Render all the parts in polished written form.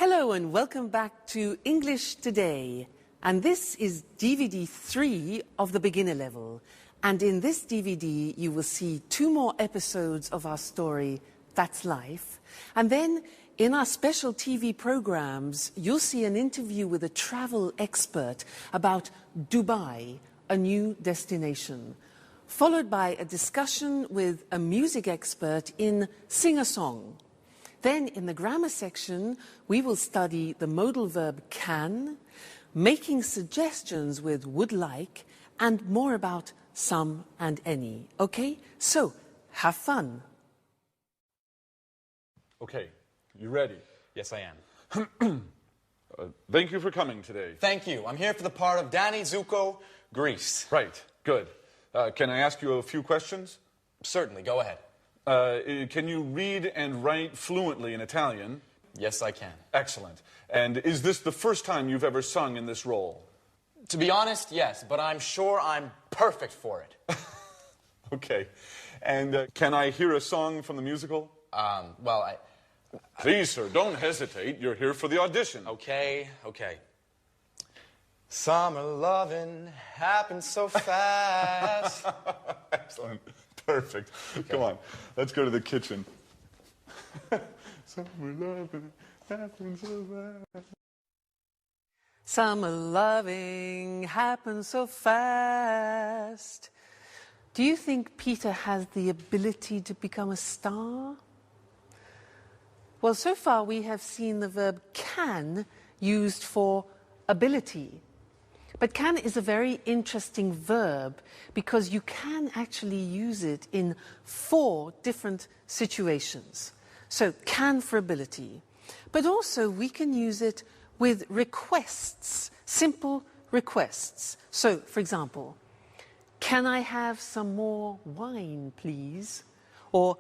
Hello and welcome back to English Today. And this is DVD 3 of the beginner level. And in this DVD, you will see 2 more episodes of our story, That's Life. And then in our special TV programs, you'll see an interview with a travel expert about Dubai, a new destination, followed by a discussion with a music expert in Sing a Song. Then in the grammar section, we will study the modal verb can, making suggestions with would like, and more about some and any. Okay? So, have fun. Okay, you ready? Yes, I am. Thank you for coming today. Thank you. I'm here for the part of Danny Zuko, Greece. Right, good. Can I ask you a few questions? Certainly, go ahead. Can you read and write fluently in Italian? Yes, I can. Excellent. And is this the first time you've ever sung in this role? To be honest, yes, but I'm sure I'm perfect for it. Okay. And can I hear a song from the musical? Well, Please, sir, don't hesitate. You're here for the audition. Okay. Summer loving happens so fast. Excellent. Perfect. Okay. Come on. Let's go to the kitchen. Summer loving happens so fast. Summer loving happens so fast. Do you think Peter has the ability to become a star? Well, so far we have seen the verb can used for ability. But can is a very interesting verb because you can actually use it in 4 different situations. So, can for ability. But also we can use it with requests, simple requests. So, for example, can I have some more wine, please? Or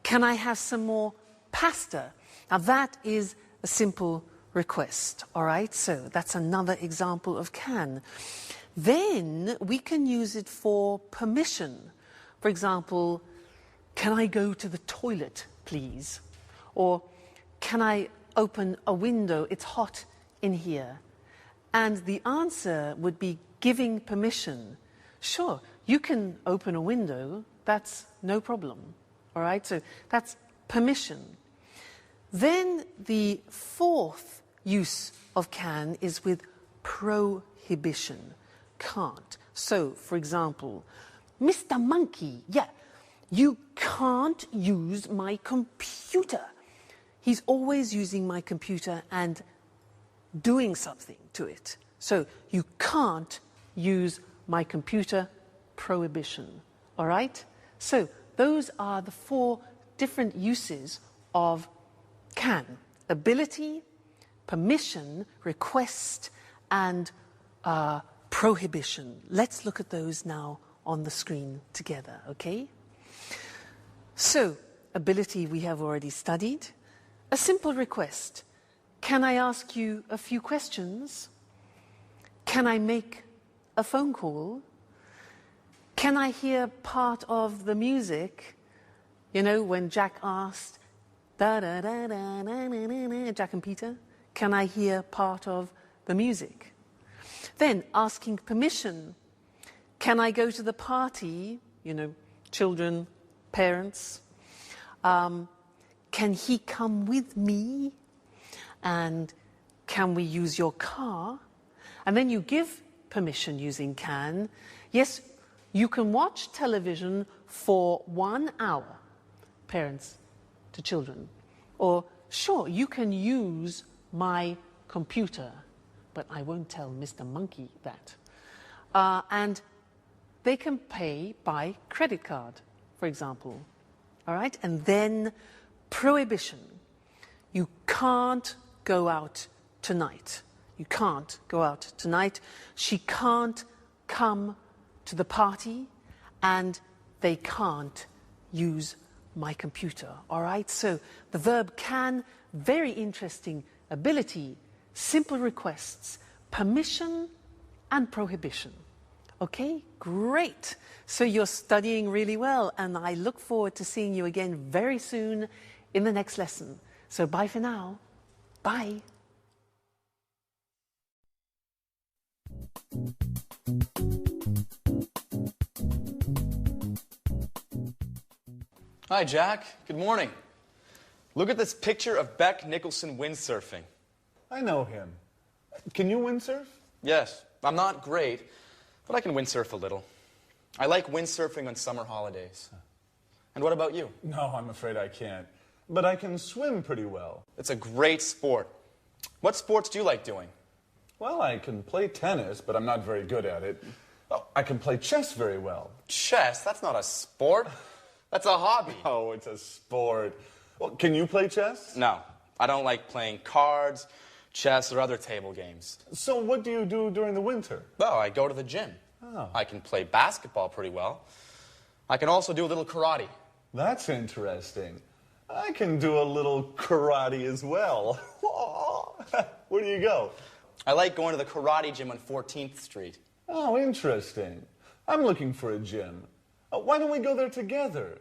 can I have some more pasta? Now that is a simple request, all right? So that's another example of can. Then we can use it for permission. For example, can I go to the toilet, please? Or can I open a window? It's hot in here. And the answer would be giving permission. Sure, you can open a window, that's no problem, all right? So that's permission. Then the 4th use of can is with prohibition, can't. So, for example, Mr. Monkey, you can't use my computer. He's always using my computer and doing something to it. So, you can't use my computer, prohibition, all right? So, those are the 4 different uses of can: ability, permission, request, and prohibition. Let's look at those now on the screen together, okay? So, ability we have already studied. A simple request. Can I ask you a few questions? Can I make a phone call? Can I hear part of the music? You know, when Jack asked, da-da-da-da-da-da-da, Jack and Peter, can I hear part of the music? Then asking permission. Can I go to the party? You know, children, parents. Can he come with me? And can we use your car? And then you give permission using can. Yes, you can watch television for 1 hour, parents to children. Or, sure, you can use my computer, but I won't tell Mr. Monkey that. And they can pay by credit card, for example. All right? And then prohibition. You can't go out tonight. You can't go out tonight. She can't come to the party, and they can't use my computer, all right? So the verb can, very interesting, ability, simple requests, permission, and prohibition. Okay, great. So you're studying really well, and I look forward to seeing you again very soon in the next lesson. So bye for now. Bye. Hi, Jack. Good morning. Look at this picture of Beck Nicholson windsurfing. I know him. Can you windsurf? Yes, I'm not great, but I can windsurf a little. I like windsurfing on summer holidays. And what about you? No, I'm afraid I can't. But I can swim pretty well. It's a great sport. What sports do you like doing? Well, I can play tennis, but I'm not very good at it. Oh, I can play chess very well. Chess? That's not a sport. That's a hobby. Oh, it's a sport. Well, can you play chess? No, I don't like playing cards, chess, or other table games. So what do you do during the winter? Well, I go to the gym. Oh. I can play basketball pretty well. I can also do a little karate. That's interesting. I can do a little karate as well. Where do you go? I like going to the karate gym on 14th Street. Oh, interesting. I'm looking for a gym. Why don't we go there together?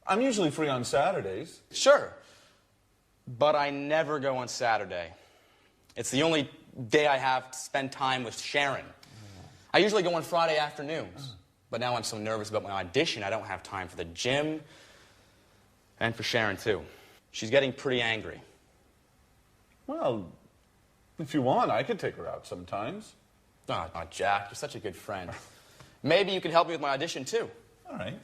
I'm usually free on Saturdays. Sure, but I never go on Saturday. It's the only day I have to spend time with Sharon. I usually go on Friday afternoons, but now I'm so nervous about my audition, I don't have time for the gym and for Sharon, too. She's getting pretty angry. Well, if you want, I could take her out sometimes. Oh, Jack, you're such a good friend. Maybe you could help me with my audition, too. All right.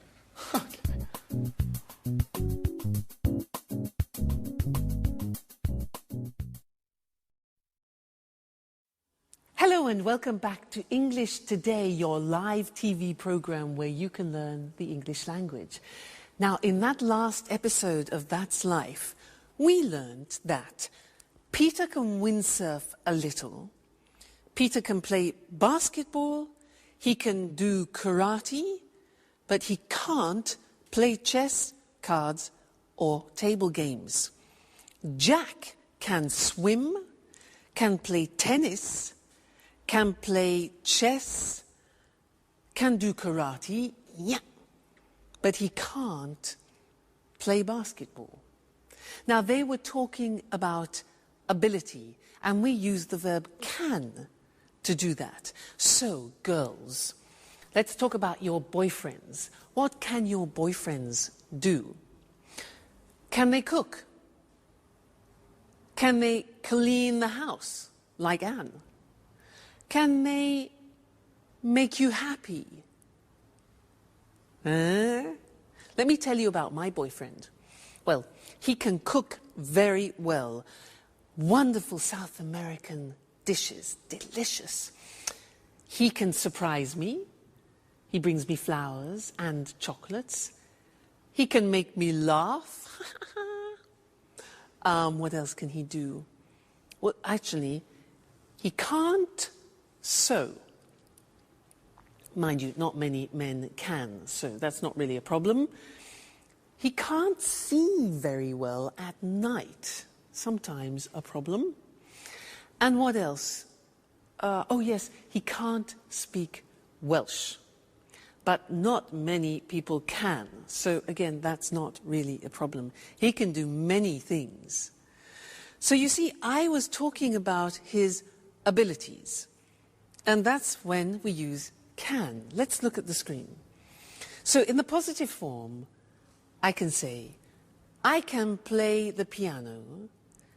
Hello and welcome back to English Today, your live TV program where you can learn the English language. Now, in that last episode of That's Life, we learned that Peter can windsurf a little, Peter can play basketball, he can do karate, but he can't play chess, cards, or table games. Jack can swim, can play tennis, can play chess, can do karate, yeah, but he can't play basketball. Now, they were talking about ability, and we use the verb can to do that. So, girls, let's talk about your boyfriends. What can your boyfriends do? Can they cook? Can they clean the house, like Anne? Can they make you happy? Let me tell you about my boyfriend. Well, he can cook very well. Wonderful South American dishes, delicious. He can surprise me. He brings me flowers and chocolates. He can make me laugh. What else can he do? Well, actually, he can't sew. Mind you, not many men can sew. That's not really a problem. He can't see very well at night. Sometimes a problem. And what else? Oh yes, he can't speak Welsh. But not many people can. So again, that's not really a problem. He can do many things. So you see, I was talking about his abilities. And that's when we use can. Let's look at the screen. So in the positive form, I can say, I can play the piano.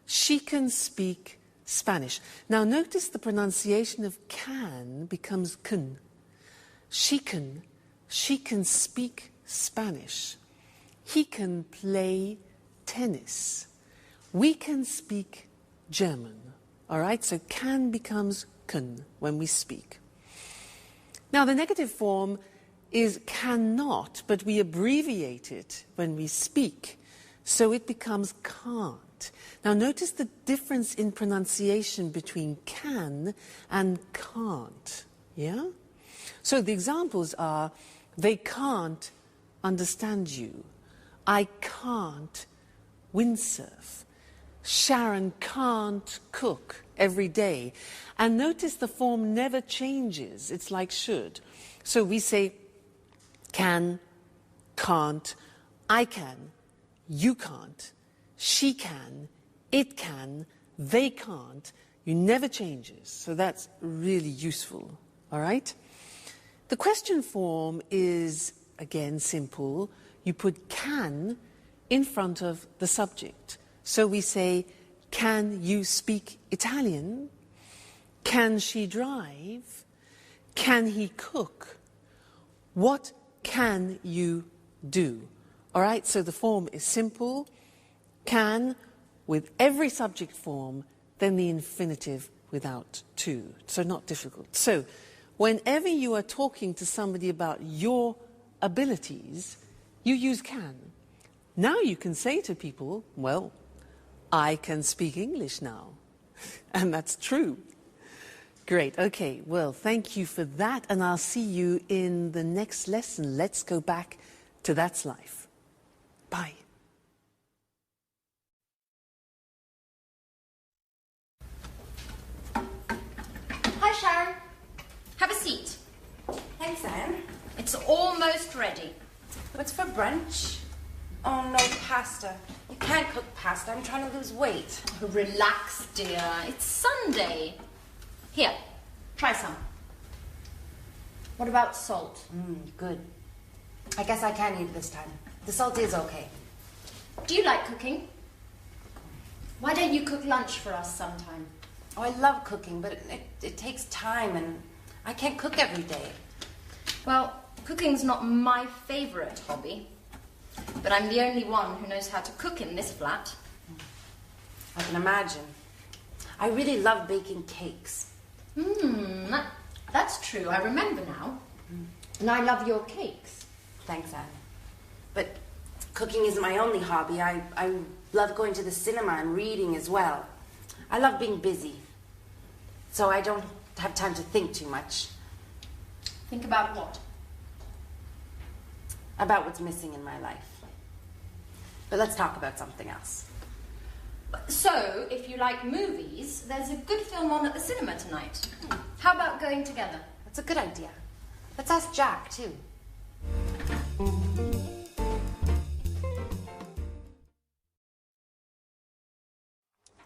She can speak Spanish. Now notice the pronunciation of can becomes can. She can speak Spanish. He can play tennis. We can speak German. All right, so can becomes can when we speak. Now the negative form is cannot, but we abbreviate it when we speak. So it becomes can't. Now notice the difference in pronunciation between can and can't. Yeah? So the examples are, they can't understand you. I can't windsurf. Sharon can't cook every day. And notice the form never changes. It's like should. So we say can, can't, I can, you can't, she can, it can, they can't. You never changes. So that's really useful. All all right? The question form is, again, simple. You put can in front of the subject. So we say, can you speak Italian? Can she drive? Can he cook? What can you do? All right, so the form is simple. Can with every subject form, then the infinitive without to. So not difficult. So whenever you are talking to somebody about your abilities, you use can. Now you can say to people, well, I can speak English now. And that's true. Great. Okay. Well, thank you for that. And I'll see you in the next lesson. Let's go back to That's Life. Bye. Hi, Sharon. Have a seat. Thanks, Anne. It's almost ready. What's for brunch? Oh, no, pasta. You can't cook pasta. I'm trying to lose weight. Oh, relax, dear. It's Sunday. Here, try some. What about salt? Good. I guess I can eat it this time. The salt is okay. Do you like cooking? Why don't you cook lunch for us sometime? Oh, I love cooking, but it takes time, and I can't cook every day. Well, cooking's not my favorite hobby, but I'm the only one who knows how to cook in this flat. I can imagine. I really love baking cakes. That's true. I remember now. And I love your cakes. Thanks, Anne. But cooking isn't my only hobby. I love going to the cinema and reading as well. I love being busy, so I don't have time to think too much. Think about what? About what's missing in my life. But let's talk about something else. So, if you like movies, there's a good film on at the cinema tonight. How about going together? That's a good idea. Let's ask Jack, too.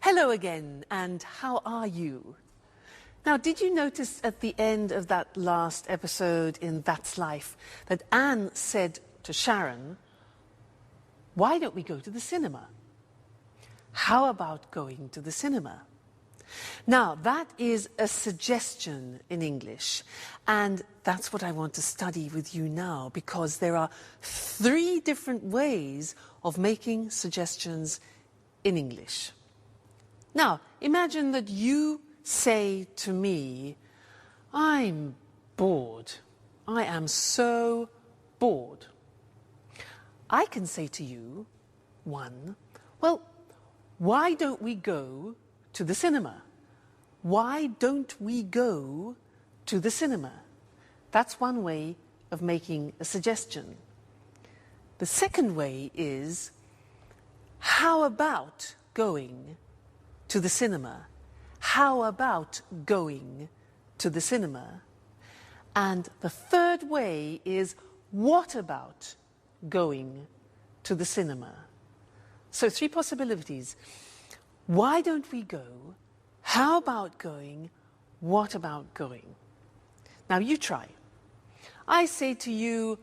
Hello again, and how are you? Now, did you notice at the end of that last episode in That's Life that Anne said to Sharon, why don't we go to the cinema? How about going to the cinema? Now, that is a suggestion in English, and that's what I want to study with you now, because there are 3 different ways of making suggestions in English. Now, imagine that you say to me, I'm bored. I am so bored. I can say to you, 1, well, why don't we go to the cinema? Why don't we go to the cinema? That's one way of making a suggestion. The second way is, how about going to the cinema? How about going to the cinema? And the third way is, what about going to the cinema? So 3 possibilities. Why don't we go? How about going? What about going? Now you try. I say to you,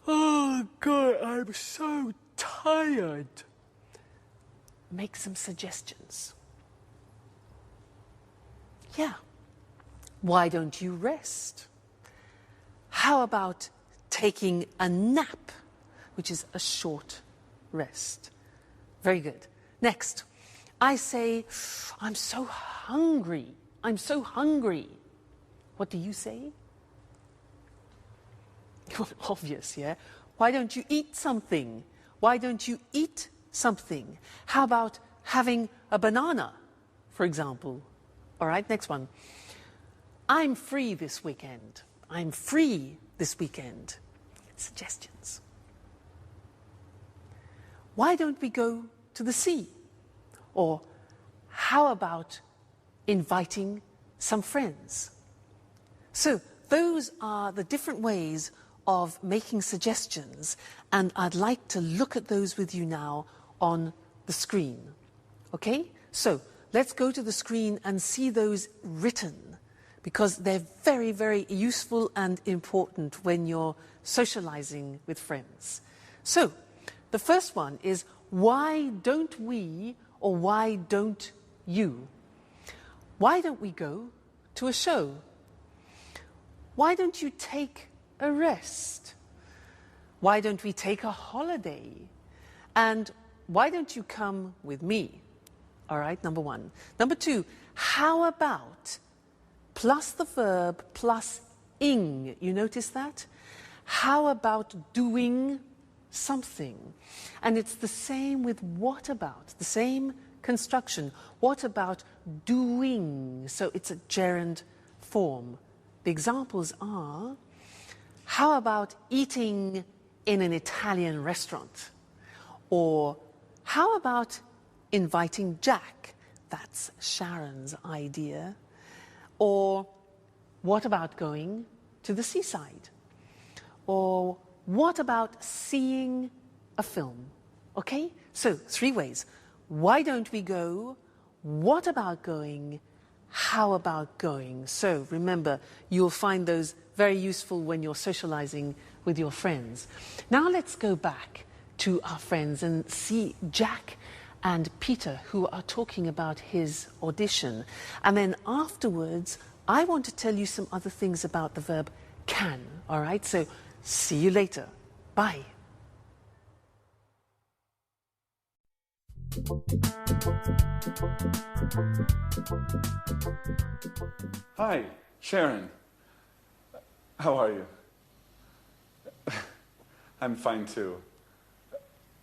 oh God, I'm so tired. Make some suggestions. Yeah. Why don't you rest? How about taking a nap, which is a short rest? Very good. Next, I say, I'm so hungry. I'm so hungry. What do you say? Obvious, yeah? Why don't you eat something? Why don't you eat something? How about having a banana, for example? All right, next one. I'm free this weekend. I'm free this weekend. Suggestions. Why don't we go to the sea? Or how about inviting some friends? So those are the different ways of making suggestions, and I'd like to look at those with you now on the screen. Okay? So let's go to the screen and see those written, because they're very, very useful and important when you're socializing with friends. So, the first one is, why don't we, or why don't you? Why don't we go to a show? Why don't you take a rest? Why don't we take a holiday? And why don't you come with me? All right, number one. Number two, how about plus the verb plus ing? You notice that? How about doing something? And it's the same with what about, the same construction. What about doing? So it's a gerund form. The examples are, how about eating in an Italian restaurant? Or how about inviting Jack? That's Sharon's idea. Or what about going to the seaside? Or what about seeing a film? Okay? So, 3 ways. Why don't we go? What about going? How about going? So, remember, you'll find those very useful when you're socializing with your friends. Now let's go back to our friends and see Jack and Peter, who are talking about his audition. And then afterwards, I want to tell you some other things about the verb can. All right? So, see you later. Bye. Hi, Sharon. How are you? I'm fine too.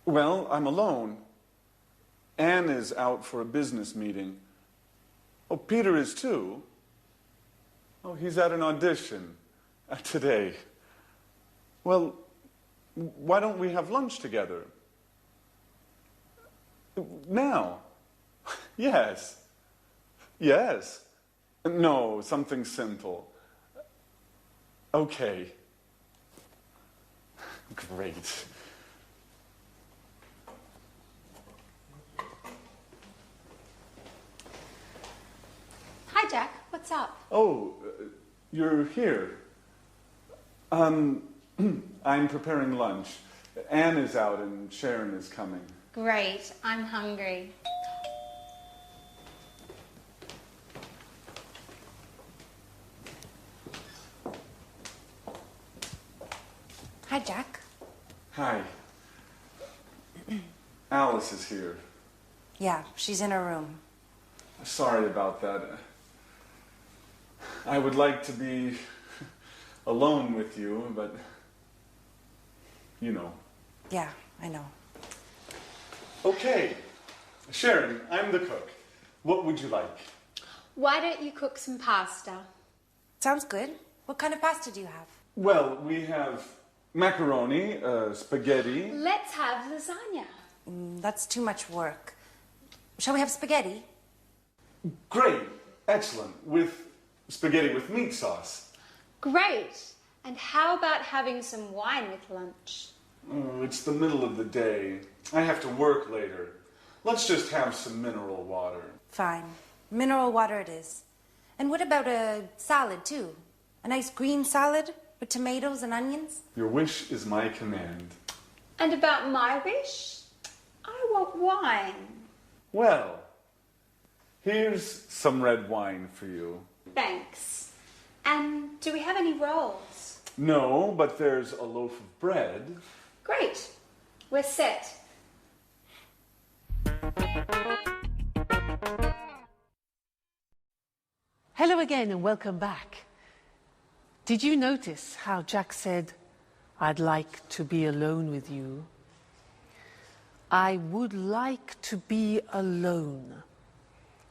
Well, I'm alone. Anne is out for a business meeting. Oh, Peter is too. Oh, he's at an audition today. Well, why don't we have lunch together? Now? Yes. Yes. No, something simple. Okay. Great. Hi, Jack. What's up? Oh, you're here. I'm preparing lunch. Anne is out and Sharon is coming. Great. I'm hungry. Hi, Jack. Hi. Alice is here. Yeah, she's in her room. Sorry about that. I would like to be alone with you, but you know. Yeah, I know. Okay. Sharon, I'm the cook. What would you like? Why don't you cook some pasta? Sounds good. What kind of pasta do you have? Well, we have macaroni, spaghetti. Let's have lasagna. That's too much work. Shall we have spaghetti? Great. Excellent. With spaghetti with meat sauce. Great. And how about having some wine with lunch? Oh, it's the middle of the day. I have to work later. Let's just have some mineral water. Fine. Mineral water it is. And what about a salad, too? A nice green salad with tomatoes and onions? Your wish is my command. And about my wish? I want wine. Well, here's some red wine for you. Thanks. And do we have any rolls? No, but there's a loaf of bread. Great. We're set. Hello again and welcome back. Did you notice how Jack said, I'd like to be alone with you? I would like to be alone.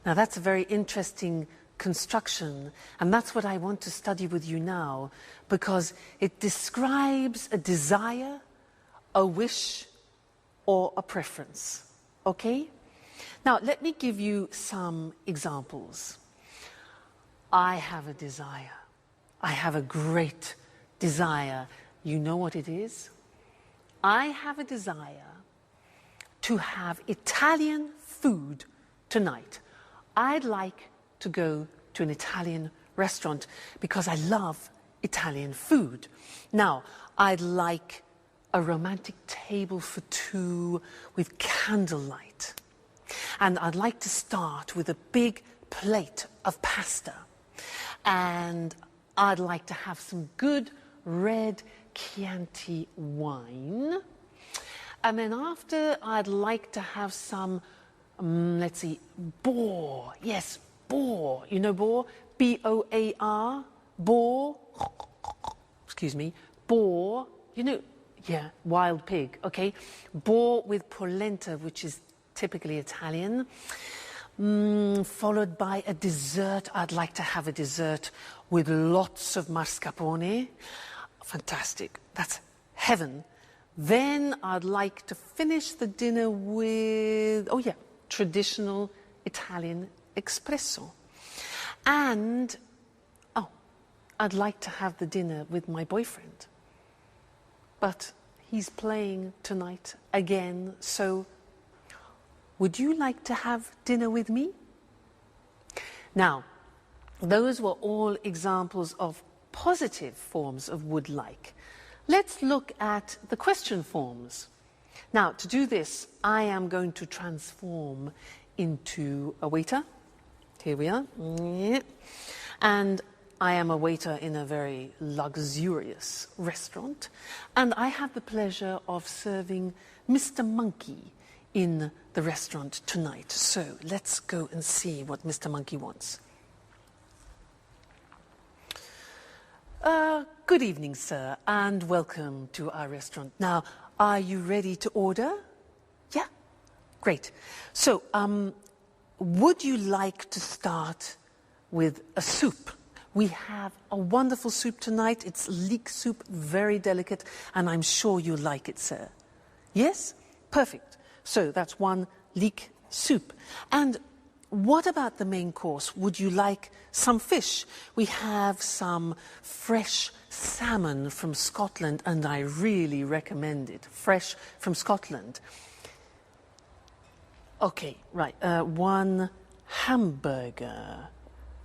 Now that's a very interesting construction, and that's what I want to study with you now, because it describes a desire, a wish, or a preference. Okay? Now let me give you some examples. I have a desire. I have a great desire. You know what it is? I have a desire to have Italian food tonight. I'd like to go to an Italian restaurant because I love Italian food. Now, I'd like a romantic table for two with candlelight. And I'd like to start with a big plate of pasta. And I'd like to have some good red Chianti wine. And then after, I'd like to have some, let's see, boar. Yes, boar. You know boar? B-O-A-R. Boar. Excuse me. Boar. You know, yeah, wild pig. Okay. Boar with polenta, which is typically Italian. Followed by a dessert. I'd like to have a dessert with lots of mascarpone. Fantastic. That's heaven. Then I'd like to finish the dinner with, oh yeah, traditional Italian espresso. And, oh, I'd like to have the dinner with my boyfriend. But he's playing tonight again, so would you like to have dinner with me? Now, those were all examples of positive forms of would like. Let's look at the question forms. Now, to do this, I am going to transform into a waiter. Here we are. And I am a waiter in a very luxurious restaurant. And I have the pleasure of serving Mr. Monkey in the restaurant tonight. So let's go and see what Mr. Monkey wants. Good evening, sir, and welcome to our restaurant. Now, are you ready to order? Yeah? Great. So, would you like to start with a soup? We have a wonderful soup tonight. It's leek soup, very delicate, and I'm sure you like it, sir. Yes? Perfect. So, that's one leek soup. And what about the main course? Would you like some fish? We have some fresh salmon from Scotland, and I really recommend it. Fresh from Scotland. Okay, right. One hamburger.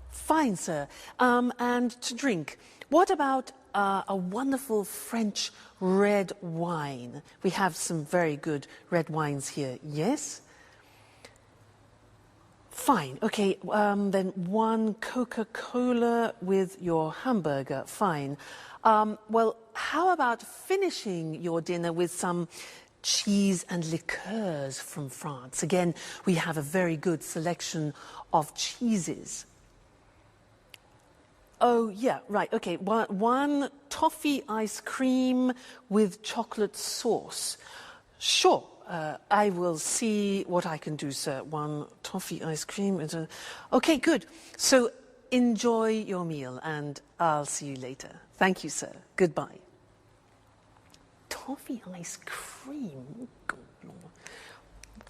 Fine, sir. And to drink, what about a wonderful French red wine? We have some very good red wines here. Yes? Fine, okay, then one Coca-Cola with your hamburger, fine. Well, how about finishing your dinner with some cheese and liqueurs from France? Again, we have a very good selection of cheeses. Oh, yeah, right, okay, one toffee ice cream with chocolate sauce. Sure. I will see what I can do, sir. One toffee ice cream. Okay, good. So enjoy your meal, and I'll see you later. Thank you, sir. Goodbye. Toffee ice cream? Good Lord.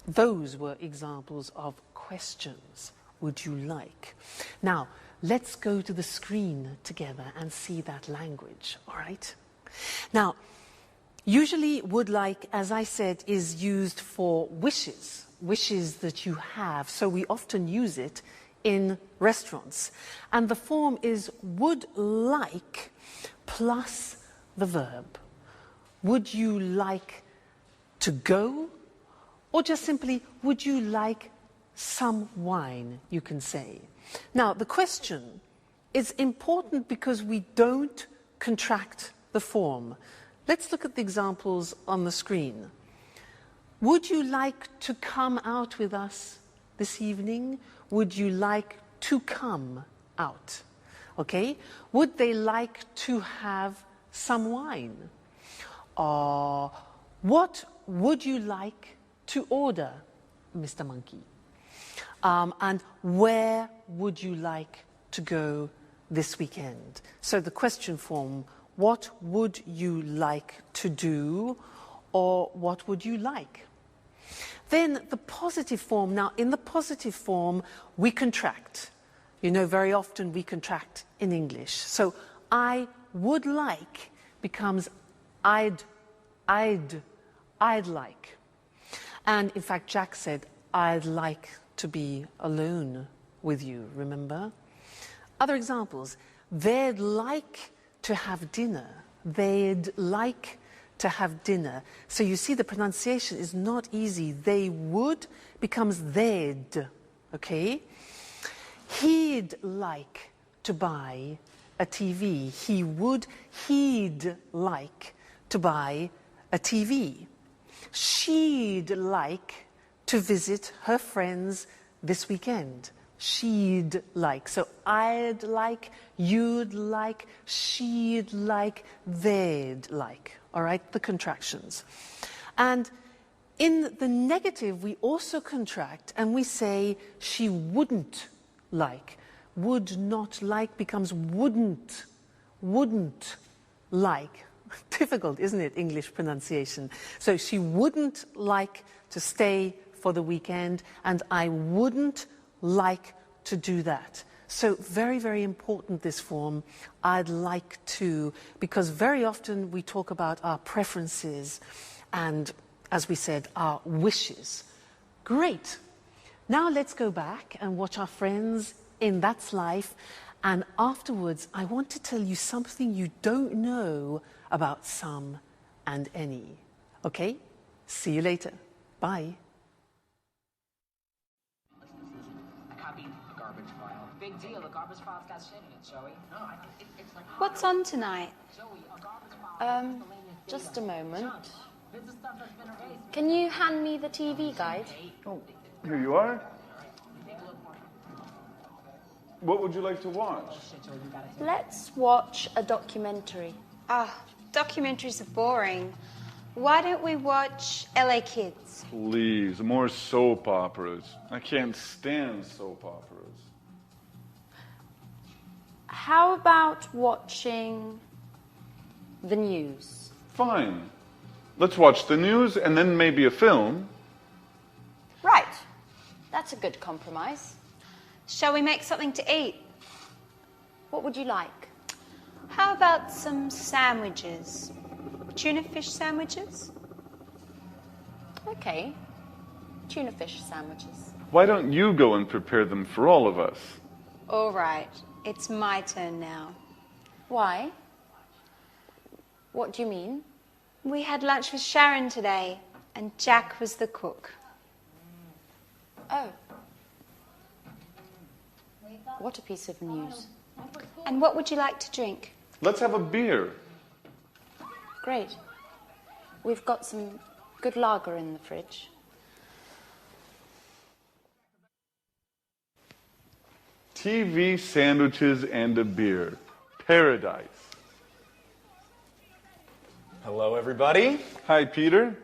Those were examples of questions. Would you like? Now, let's go to the screen together and see that language, all right? Now, usually would like, as I said, is used for wishes that you have. So we often use it in restaurants. And the form is would like plus the verb. Would you like to go? Or just simply, would you like some wine, you can say. Now, the question is important because we don't contract the form. Let's look at the examples on the screen. Would you like to come out with us this evening? Would you like to come out? Okay? Would they like to have some wine? What would you like to order, Mr. Monkey? And where would you like to go this weekend? So the question form, what would you like to do, or what would you like? Then the positive form. Now, in the positive form, we contract. You know, very often we contract in English. So I would like becomes I'd like. And in fact, Jack said, I'd like to be alone with you, remember? Other examples. They'd like to have dinner. They'd like to have dinner. So you see the pronunciation is not easy. They would becomes they'd, okay? He'd like to buy a TV. He'd like to buy a TV. She'd like to visit her friends this weekend. She'd like. So I'd like, you'd like, she'd like, they'd like. All right, the contractions. And in the negative, we also contract and we say she wouldn't like. Would not like becomes wouldn't like. Difficult, isn't it, English pronunciation? So she wouldn't like to stay for the weekend, and I wouldn't like to do that. So very, very important, this form, I'd like to, because very often we talk about our preferences and, as we said, our wishes. Great. Now let's go back and watch our friends in That's Life, and afterwards I want to tell you something you don't know about some and any. Okay? See you later. Bye. Big deal. The garbage file's got shit in it, Joey. No, it's like... What's on tonight? Just a moment. Can you hand me the TV guide? Oh, here you are. What would you like to watch? Let's watch a documentary. Documentaries are boring. Why don't we watch LA Kids? Please, more soap operas. I can't stand soap operas. How about watching the news? Fine. Let's watch the news and then maybe a film. Right. That's a good compromise. Shall we make something to eat? What would you like? How about some sandwiches? Tuna fish sandwiches? Okay. Tuna fish sandwiches. Why don't you go and prepare them for all of us? All right. It's my turn now. Why? What do you mean? We had lunch with Sharon today, and Jack was the cook. Oh. What a piece of news. And what would you like to drink? Let's have a beer. Great. We've got some good lager in the fridge. TV, sandwiches, and a beer. Paradise. Hello, everybody. Hi, Peter.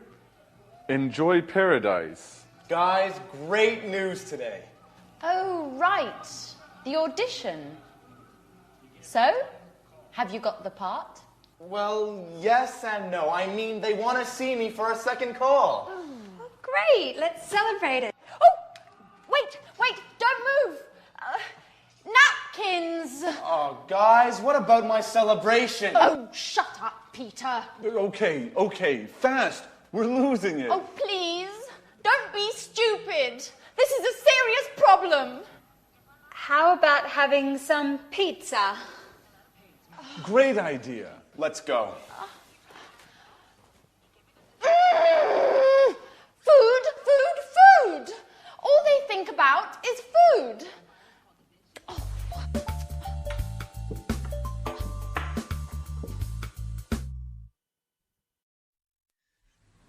Enjoy paradise. Guys, great news today. Oh, right. The audition. So, have you got the part? Well, yes and no. I mean, they want to see me for a second call. Oh, great. Let's celebrate it. Oh, wait, don't move. Napkins. Oh, guys, what about my celebration? Oh, shut up, Peter. Okay, fast. We're losing it. Oh, please, don't be stupid. This is a serious problem. How about having some pizza? Great idea. Let's go. Food. All they think about is food.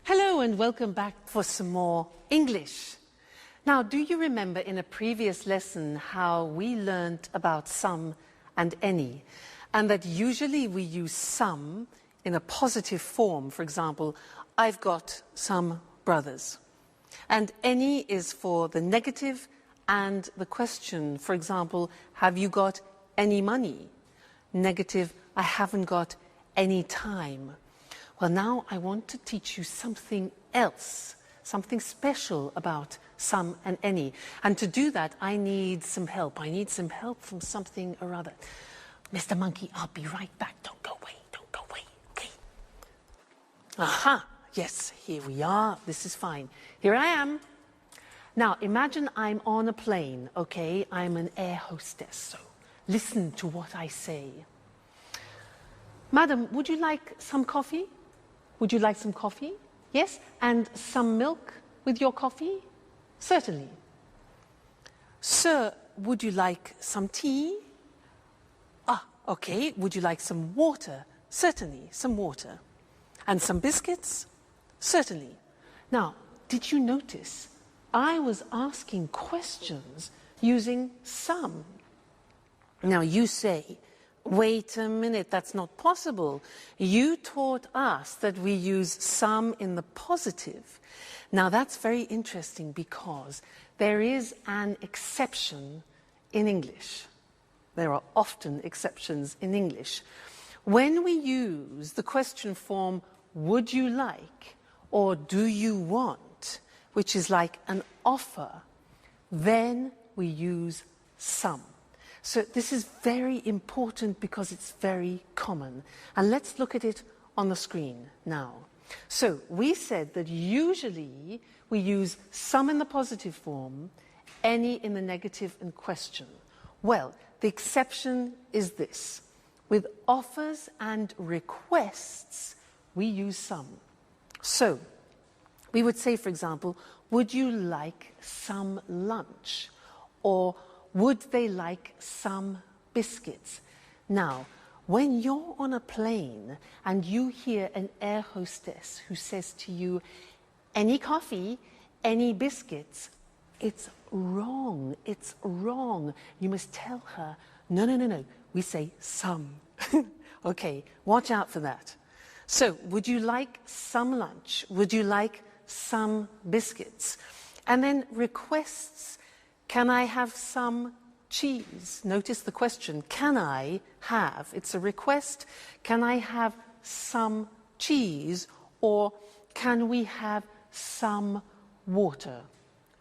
Hello and welcome back for some more English. Now, do you remember in a previous lesson how we learned about some and any, and that usually we use some in a positive form? For example, I've got some brothers. And any is for the negative and the question. For example, have you got any money? Negative, I haven't got any time. Well, now I want to teach you something else, something special about some and any. And to do that, I need some help. I need some help from something or other. Mr. Monkey, I'll be right back. Don't go away, okay? Aha, yes, here we are. This is fine. Here I am. Now, imagine I'm on a plane, okay? I'm an air hostess, so listen to what I say. Madam, would you like some coffee? Would you like some coffee? Yes? And some milk with your coffee? Certainly. Sir, would you like some tea? Ah, okay. Would you like some water? Certainly, some water. And some biscuits? Certainly. Now, did you notice I was asking questions using some? Now you say, wait a minute, that's not possible. You taught us that we use some in the positive. Now that's very interesting because there is an exception in English. There are often exceptions in English. When we use the question form, would you like, or do you want, which is like an offer, then we use some. So this is very important because it's very common. And let's look at it on the screen now. So we said that usually we use some in the positive form, any in the negative and question. Well, the exception is this. With offers and requests, we use some. So we would say, for example, would you like some lunch? Or would they like some biscuits? Now, when you're on a plane and you hear an air hostess who says to you, any coffee, any biscuits, it's wrong, it's wrong. You must tell her, no, no, no, no, we say some. Okay, watch out for that. So, would you like some lunch? Would you like some biscuits? And then requests, can I have some cheese? Notice the question, can I have? It's a request. Can I have some cheese? Or can we have some water?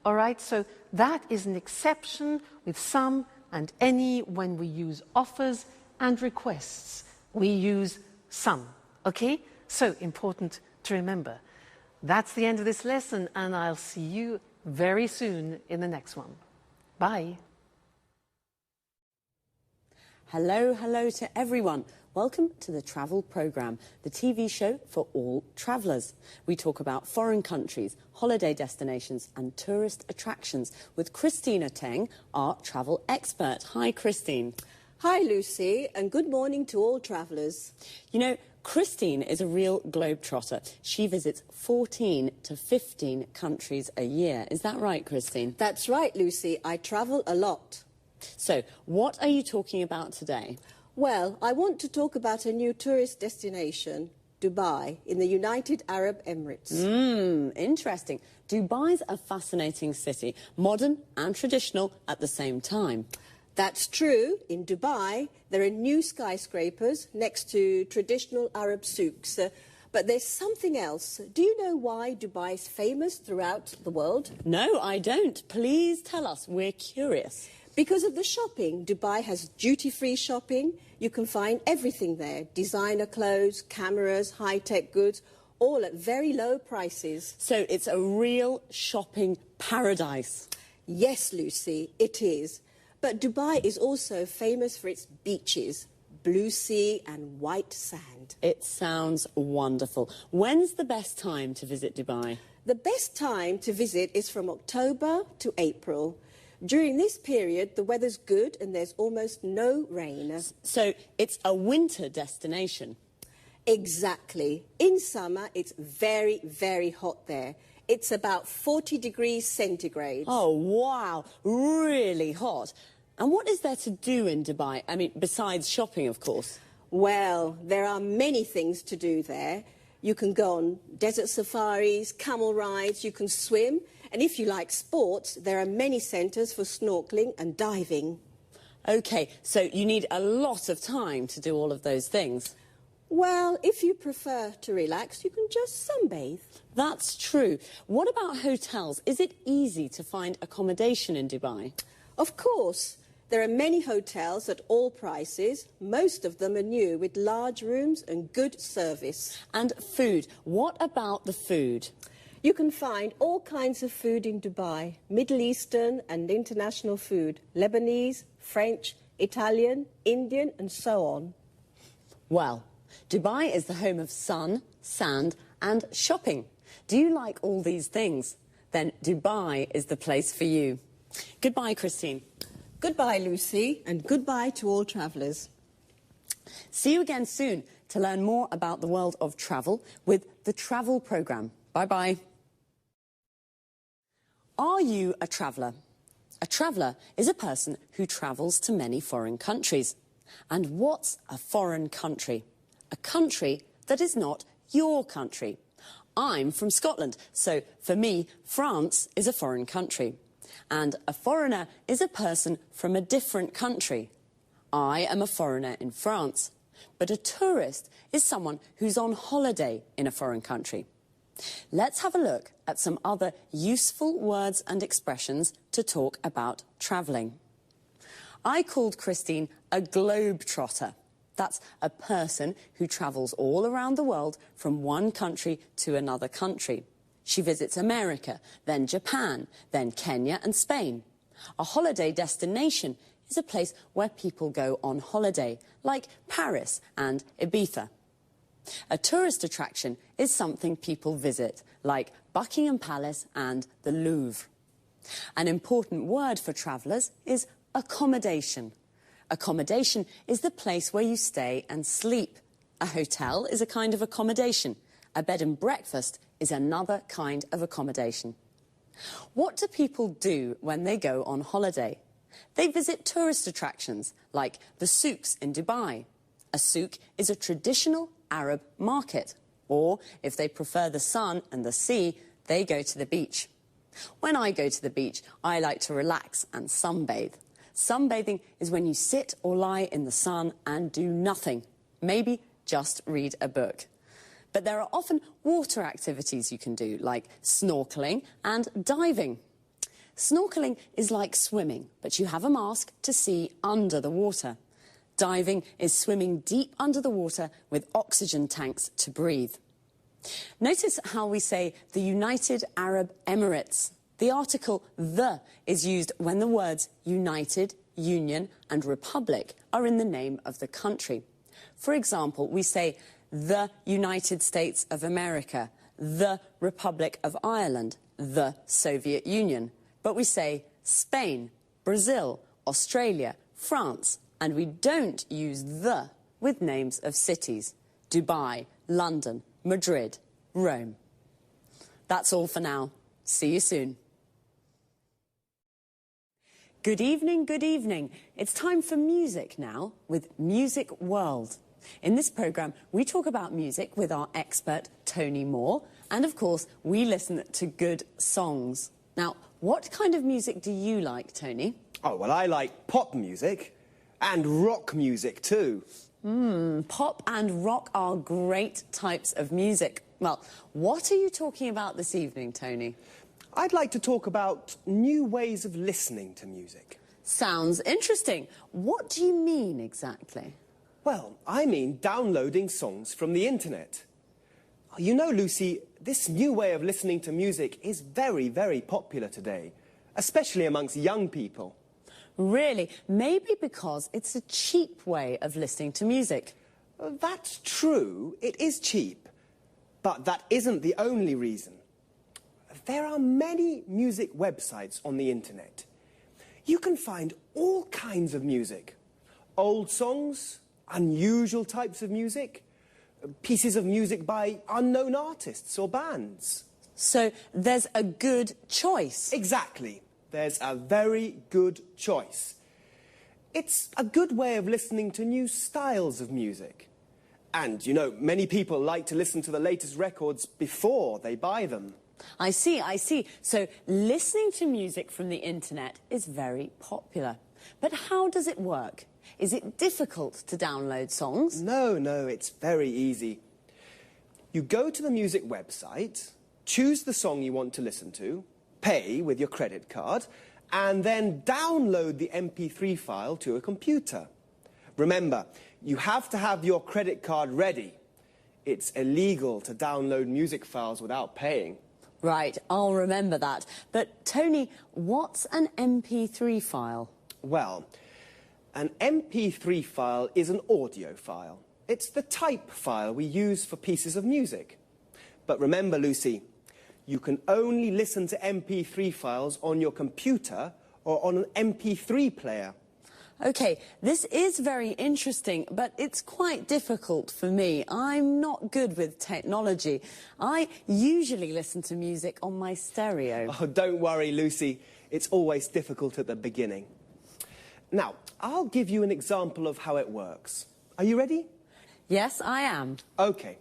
All right, so that is an exception with some and any when we use offers and requests. We use some, okay? So important to remember. That's the end of this lesson, and I'll see you very soon in the next one. Bye. Hello, hello to everyone. Welcome to the Travel Programme, the TV show for all travellers. We talk about foreign countries, holiday destinations and tourist attractions with Christina Teng, our travel expert. Hi, Christine. Hi, Lucy, and good morning to all travellers. You know, Christine is a real globetrotter. She visits 14 to 15 countries a year. Is that right, Christine? That's right, Lucy. I travel a lot. So, what are you talking about today? Well, I want to talk about a new tourist destination, Dubai, in the United Arab Emirates. Interesting. Dubai's a fascinating city, modern and traditional at the same time. That's true. In Dubai, there are new skyscrapers next to traditional Arab souks. But there's something else. Do you know why Dubai is famous throughout the world? No, I don't. Please tell us. We're curious. Because of the shopping. Dubai has duty-free shopping. You can find everything there. Designer clothes, cameras, high-tech goods, all at very low prices. So it's a real shopping paradise. Yes, Lucy, it is. But Dubai is also famous for its beaches, blue sea and white sand. It sounds wonderful. When's the best time to visit Dubai? The best time to visit is from October to April. During this period, the weather's good and there's almost no rain. So it's a winter destination? Exactly. In summer, it's very, very hot there. It's about 40 degrees centigrade. Oh, wow. Really hot. And what is there to do in Dubai? I mean, besides shopping, of course. Well, there are many things to do there. You can go on desert safaris, camel rides, you can swim. And if you like sports, there are many centres for snorkelling and diving. OK, so you need a lot of time to do all of those things. Well, if you prefer to relax, you can just sunbathe. That's true. What about hotels? Is it easy to find accommodation in Dubai? Of course. There are many hotels at all prices. Most of them are new, with large rooms and good service. And food. What about the food? You can find all kinds of food in Dubai. Middle Eastern and international food. Lebanese, French, Italian, Indian and so on. Well, Dubai is the home of sun, sand and shopping. Do you like all these things? Then Dubai is the place for you. Goodbye, Christine. Goodbye, Lucy, and goodbye to all travellers. See you again soon to learn more about the world of travel with the Travel Programme. Bye-bye. Are you a traveller? A traveller is a person who travels to many foreign countries. And what's a foreign country? A country that is not your country. I'm from Scotland, so for me, France is a foreign country. And a foreigner is a person from a different country. I am a foreigner in France, but a tourist is someone who's on holiday in a foreign country. Let's have a look at some other useful words and expressions to talk about travelling. I called Christine a globe-trotter. That's a person who travels all around the world from one country to another country. She visits America, then Japan, then Kenya and Spain. A holiday destination is a place where people go on holiday, like Paris and Ibiza. A tourist attraction is something people visit, like Buckingham Palace and the Louvre. An important word for travellers is accommodation. Accommodation is the place where you stay and sleep. A hotel is a kind of accommodation. A bed and breakfast is another kind of accommodation. What do people do when they go on holiday? They visit tourist attractions, like the souks in Dubai. A souk is a traditional Arab market. Or, if they prefer the sun and the sea, they go to the beach. When I go to the beach, I like to relax and sunbathe. Sunbathing is when you sit or lie in the sun and do nothing. Maybe just read a book. But there are often water activities you can do, like snorkeling and diving. Snorkeling is like swimming, but you have a mask to see under the water. Diving is swimming deep under the water with oxygen tanks to breathe. Notice how we say the United Arab Emirates. The article "the" is used when the words United, Union and Republic are in the name of the country. For example, we say the United States of America, the Republic of Ireland, the Soviet Union. But we say Spain, Brazil, Australia, France, and we don't use the with names of cities. Dubai, London, Madrid, Rome. That's all for now. See you soon. Good evening, good evening. It's time for music now with Music World. In this programme, we talk about music with our expert, Tony Moore, and of course, we listen to good songs. Now, what kind of music do you like, Tony? Oh, well, I like pop music and rock music too. Pop and rock are great types of music. Well, what are you talking about this evening, Tony? I'd like to talk about new ways of listening to music. Sounds interesting. What do you mean exactly? Well, I mean downloading songs from the internet. You know, Lucy, this new way of listening to music is very, very popular today, especially amongst young people. Really? Maybe because it's a cheap way of listening to music. That's true, it is cheap, but that isn't the only reason. There are many music websites on the internet. You can find all kinds of music. Old songs, unusual types of music, pieces of music by unknown artists or bands. So there's a good choice. Exactly. There's a very good choice. It's a good way of listening to new styles of music. And, you know, many people like to listen to the latest records before they buy them. I see, I see. So listening to music from the internet is very popular. But how does it work? Is it difficult to download songs? No, it's very easy. You go to the music website, choose the song you want to listen to, pay with your credit card, and then download the MP3 file to a computer. Remember, you have to have your credit card ready. It's illegal to download music files without paying. Right, I'll remember that. But, Tony, what's an MP3 file? Well, An MP3 file is an audio file. It's the type file we use for pieces of music. But remember, Lucy, you can only listen to MP3 files on your computer or on an MP3 player. OK, this is very interesting, but it's quite difficult for me. I'm not good with technology. I usually listen to music on my stereo. Oh, don't worry, Lucy. It's always difficult at the beginning. Now, I'll give you an example of how it works. Are you ready? Yes, I am. OK.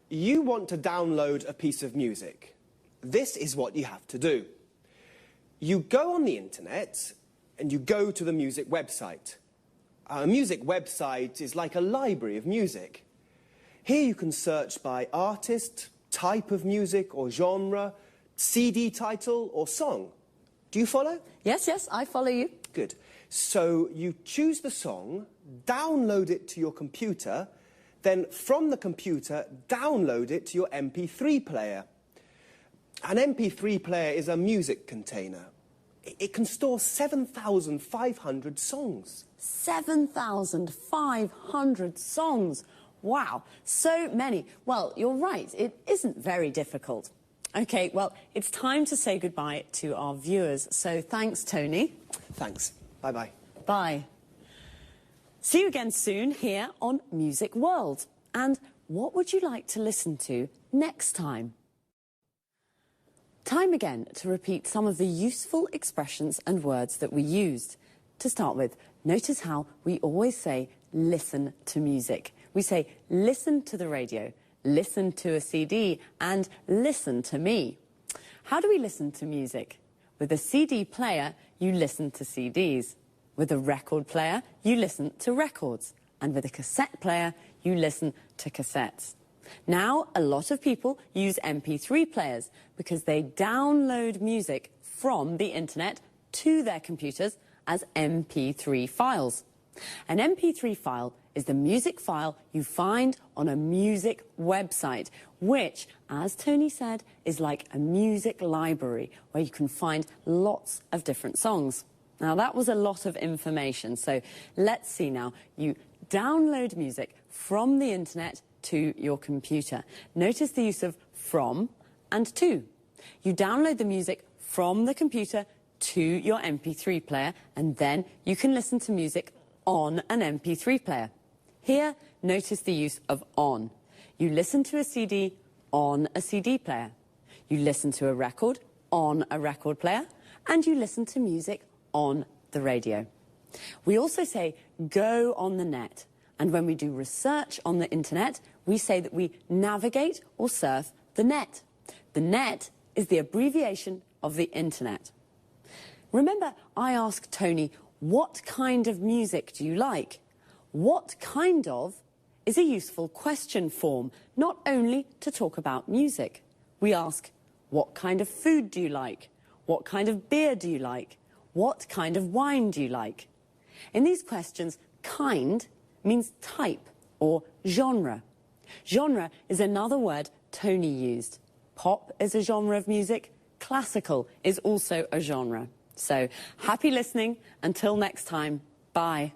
You want to download a piece of music. This is what you have to do. You go on the internet and you go to the music website. A music website is like a library of music. Here you can search by artist, type of music or genre, CD title or song. Do you follow? Yes, yes, I follow you. Good. So you choose the song, download it to your computer, then from the computer, download it to your MP3 player. An MP3 player is a music container. It can store 7,500 songs. 7,500 songs. Wow, so many. Well, you're right, it isn't very difficult. OK, well, it's time to say goodbye to our viewers. So thanks, Tony. Thanks. Bye-bye. Bye. See you again soon here on Music World. And what would you like to listen to next time? Time again to repeat some of the useful expressions and words that we used. To start with, notice how we always say listen to music. We say listen to the radio, listen to a CD, and listen to me. How do we listen to music? With a CD player, you listen to CDs. With a record player, you listen to records. And with a cassette player, you listen to cassettes. Now, a lot of people use MP3 players because they download music from the internet to their computers as MP3 files. An MP3 file is the music file you find on a music website, which, as Tony said, is like a music library where you can find lots of different songs. Now, that was a lot of information, so let's see now. You download music from the internet to your computer. Notice the use of from and to. You download the music from the computer to your MP3 player, and then you can listen to music on an MP3 player. Here, notice the use of on. You listen to a CD on a CD player. You listen to a record on a record player, and you listen to music on the radio. We also say go on the net. And when we do research on the internet, we say that we navigate or surf the net. The net is the abbreviation of the internet. Remember, I asked Tony, what kind of music do you like? What kind of is a useful question form, not only to talk about music. We ask, what kind of food do you like? What kind of beer do you like? What kind of wine do you like? In these questions, kind means type or genre. Genre is another word Tony used. Pop is a genre of music. Classical is also a genre. So, happy listening. Until next time, bye.